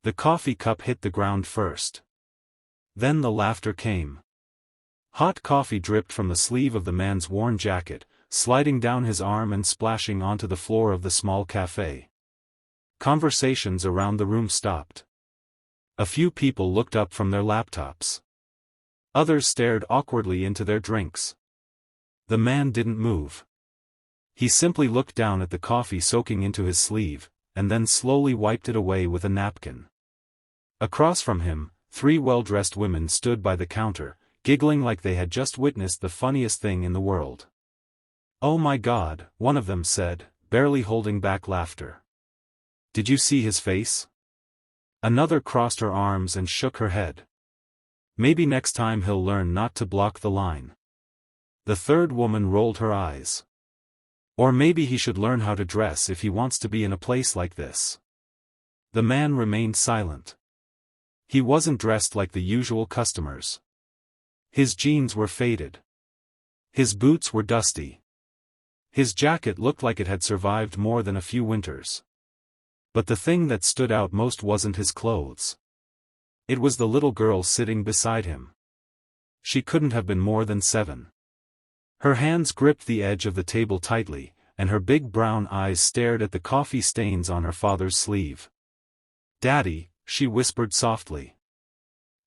The coffee cup hit the ground first. Then the laughter came. Hot coffee dripped from the sleeve of the man's worn jacket, sliding down his arm and splashing onto the floor of the small café. Conversations around the room stopped. A few people looked up from their laptops. Others stared awkwardly into their drinks. The man didn't move. He simply looked down at the coffee soaking into his sleeve, and then slowly wiped it away with a napkin. Across from him, 3 well-dressed women stood by the counter, giggling like they had just witnessed the funniest thing in the world. "Oh my God," one of them said, barely holding back laughter. "Did you see his face?" Another crossed her arms and shook her head. "Maybe next time he'll learn not to block the line." The third woman rolled her eyes. "Or maybe he should learn how to dress if he wants to be in a place like this." The man remained silent. He wasn't dressed like the usual customers. His jeans were faded. His boots were dusty. His jacket looked like it had survived more than a few winters. But the thing that stood out most wasn't his clothes. It was the little girl sitting beside him. She couldn't have been more than 7. Her hands gripped the edge of the table tightly, and her big brown eyes stared at the coffee stains on her father's sleeve. "Daddy," she whispered softly.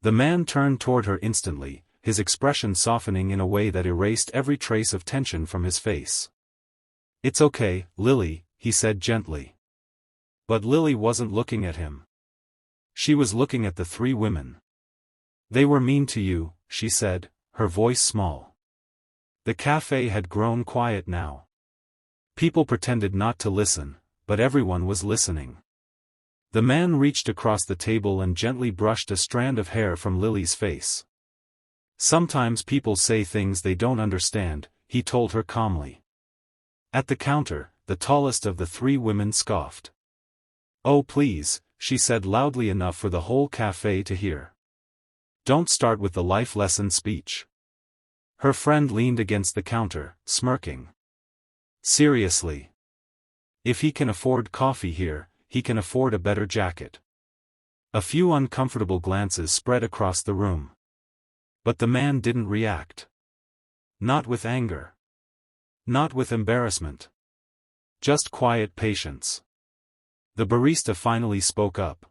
The man turned toward her instantly, his expression softening in a way that erased every trace of tension from his face. "It's okay, Lily," he said gently. But Lily wasn't looking at him. She was looking at the 3 women. "They were mean to you," she said, her voice small. The café had grown quiet now. People pretended not to listen, but everyone was listening. The man reached across the table and gently brushed a strand of hair from Lily's face. "Sometimes people say things they don't understand," he told her calmly. At the counter, the tallest of the 3 women scoffed. "Oh please," she said loudly enough for the whole café to hear. "Don't start with the life lesson speech." Her friend leaned against the counter, smirking. "Seriously. If he can afford coffee here, he can afford a better jacket." A few uncomfortable glances spread across the room. But the man didn't react. Not with anger. Not with embarrassment. Just quiet patience. The barista finally spoke up.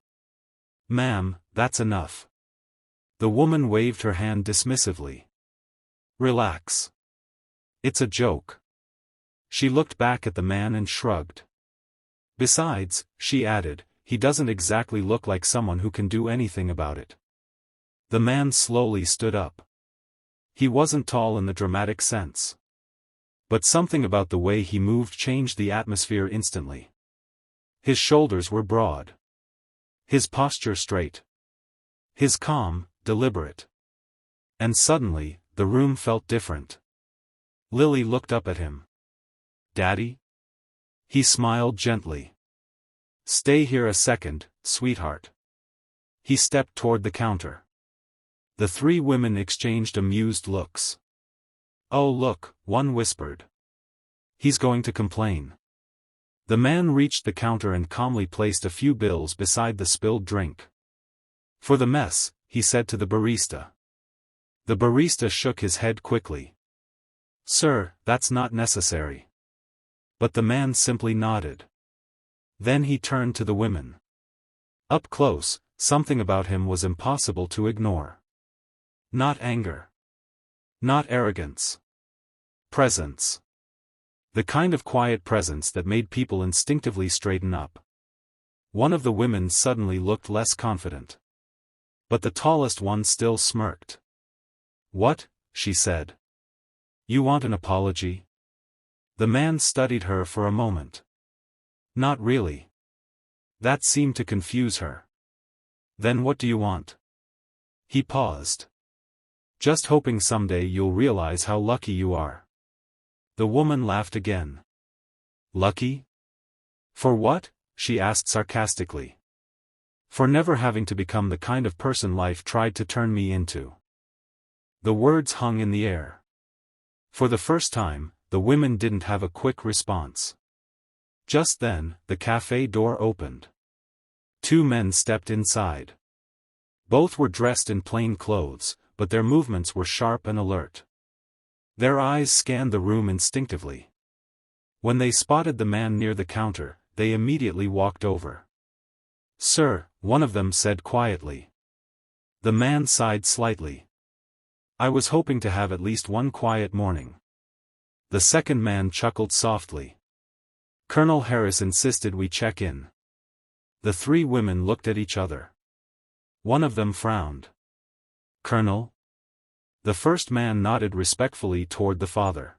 "Ma'am, that's enough." The woman waved her hand dismissively. "Relax. It's a joke." She looked back at the man and shrugged. "Besides," she added, "he doesn't exactly look like someone who can do anything about it." The man slowly stood up. He wasn't tall in the dramatic sense. But something about the way he moved changed the atmosphere instantly. His shoulders were broad. His posture straight. His calm, deliberate. And suddenly, the room felt different. Lily looked up at him. "Daddy?" He smiled gently. "Stay here a second, sweetheart." He stepped toward the counter. The 3 women exchanged amused looks. "Oh look," one whispered. "He's going to complain." The man reached the counter and calmly placed a few bills beside the spilled drink. "For the mess," he said to the barista. The barista shook his head quickly. "Sir, that's not necessary." But the man simply nodded. Then he turned to the women. Up close, something about him was impossible to ignore. Not anger. Not arrogance. Presence. The kind of quiet presence that made people instinctively straighten up. One of the women suddenly looked less confident. But the tallest one still smirked. "What?" she said. "You want an apology?" The man studied her for a moment. "Not really." That seemed to confuse her. "Then what do you want?" He paused. "Just hoping someday you'll realize how lucky you are." The woman laughed again. "Lucky? For what?" she asked sarcastically. "For never having to become the kind of person life tried to turn me into." The words hung in the air. For the first time, the women didn't have a quick response. Just then, the café door opened. Two men stepped inside. Both were dressed in plain clothes, but their movements were sharp and alert. Their eyes scanned the room instinctively. When they spotted the man near the counter, they immediately walked over. "Sir," one of them said quietly. The man sighed slightly. "I was hoping to have at least one quiet morning." The second man chuckled softly. "Colonel Harris insisted we check in." The three women looked at each other. One of them frowned. "Colonel?" The first man nodded respectfully toward the father.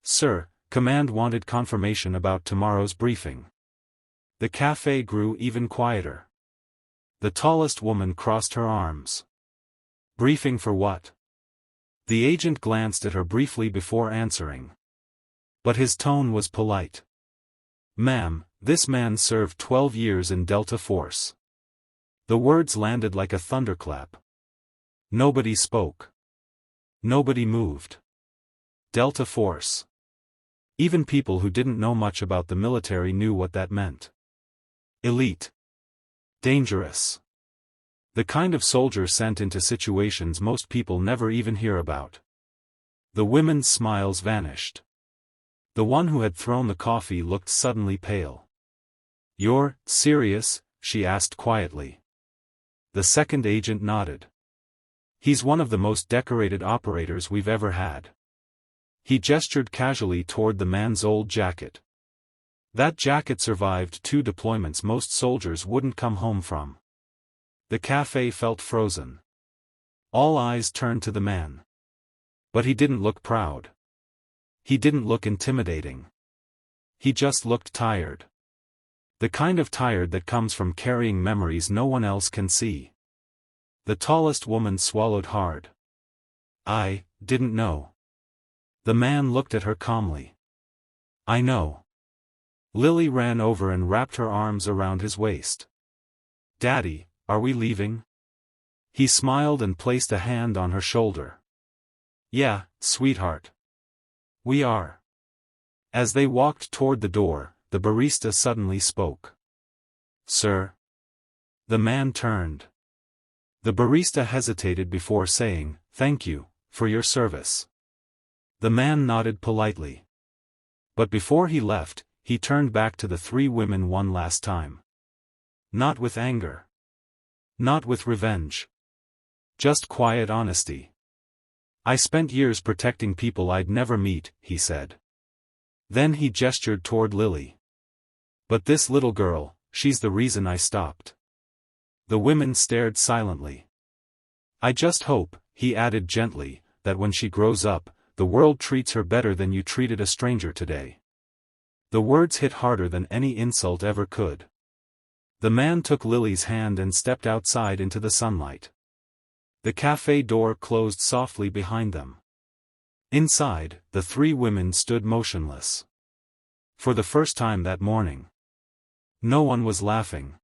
"Sir, command wanted confirmation about tomorrow's briefing." The café grew even quieter. The tallest woman crossed her arms. "Briefing for what?" The agent glanced at her briefly before answering. But his tone was polite. "Ma'am, this man served 12 years in Delta Force." The words landed like a thunderclap. Nobody spoke. Nobody moved. Delta Force. Even people who didn't know much about the military knew what that meant. Elite. Dangerous. The kind of soldier sent into situations most people never even hear about. The women's smiles vanished. The one who had thrown the coffee looked suddenly pale. "You're serious?" she asked quietly. The second agent nodded. "He's one of the most decorated operators we've ever had." He gestured casually toward the man's old jacket. That jacket survived 2 deployments most soldiers wouldn't come home from. The café felt frozen. All eyes turned to the man. But he didn't look proud. He didn't look intimidating. He just looked tired. The kind of tired that comes from carrying memories no one else can see. The tallest woman swallowed hard. "I didn't know." The man looked at her calmly. "I know." Lily ran over and wrapped her arms around his waist. "Daddy, are we leaving?" He smiled and placed a hand on her shoulder. "Yeah, sweetheart. We are." As they walked toward the door, the barista suddenly spoke. "Sir?" The man turned. The barista hesitated before saying, "Thank you, for your service." The man nodded politely. But before he left, he turned back to the three women one last time. Not with anger. Not with revenge. Just quiet honesty. "I spent years protecting people I'd never meet," he said. Then he gestured toward Lily. "But this little girl, she's the reason I stopped." The women stared silently. "I just hope," he added gently, "that when she grows up, the world treats her better than you treated a stranger today." The words hit harder than any insult ever could. The man took Lily's hand and stepped outside into the sunlight. The café door closed softly behind them. Inside, the three women stood motionless. For the first time that morning. No one was laughing.